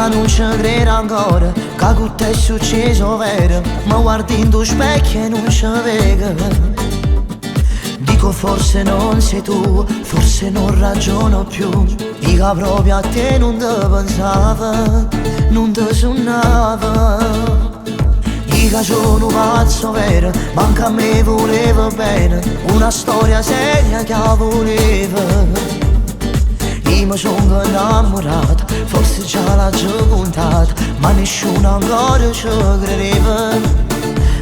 Dica non ci credo ancora che con te è successo vero. Ma guardi in tuo specchio e non ci vedo. Dico forse non sei tu, forse non ragiono più. Dica proprio a te non te pensava, non te suonava. Dica sono pazzo vero, manca a me voleva bene. Una storia seria che voleva. Io mi sono innamorato, forse già l'ho contata, ma nessuno ancora ci credeva.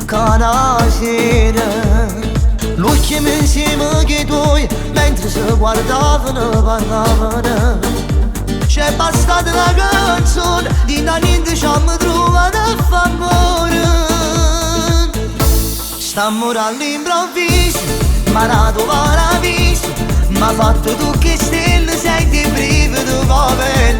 Che una sera l'ultimo insieme che tuoi, mentre si guardavano, parlavano. C'è bastata una canzone, di da niente ci hanno trovato a favore. Stiamo all'improvviso, ma dato paradiso. Ma fatto tu che stelle, senti il brivido come.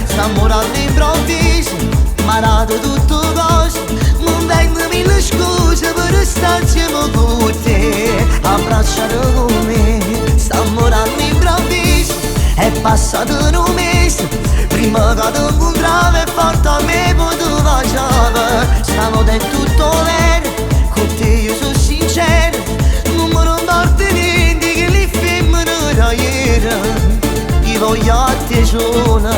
Stiamo all'improvviso, ma dato tutto cose. Non vengono mille scuse per stare insieme con te, abbracciare con me. Stiamo all'improvviso, è passato un mese, prima che ti incontravo e forte a me poi tu faceva. Stavo del tutto vero, con te io sono sincero. Non mi ricordo niente che le femmine da ieri, io voglio a te sola.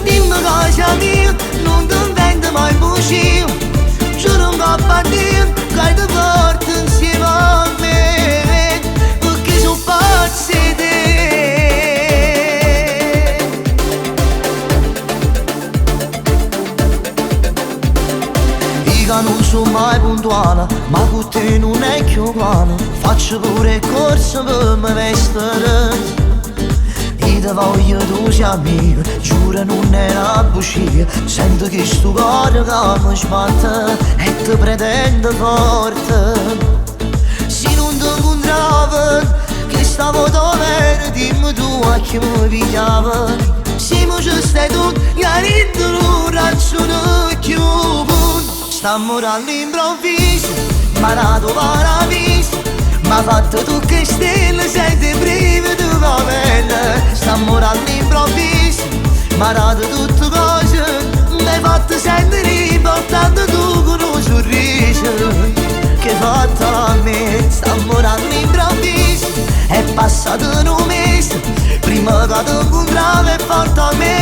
Dimmi cosa mia, non ti invento mai bugie. Giuro un po' a Dio che ti porto insieme a me, perché sono pazzi di te. Io non sono mai puntuale, ma con te non è più uguale. Faccio pure corso per me vestire. Io ti voglio tu sia mio, giuro non è una bugia. Sento che sto cuore che mi sbatte e ti pretendo forte. Se non ti incontravo, che stavo dove, dimmi tu a chi mi pigliava. Se mi ci stai tu, che non ragiono più. Stiamo all'improvviso, ma dato paradiso. Ma fatto tu che stelle, senti il brivido come. Stiamo all'improvviso, ma dato tutte cose. Mi hai fatto sentire portando tu con un sorriso che hai fatto a me. Stiamo all'improvviso, è passato un mese, prima che ti incontravo e forte a me.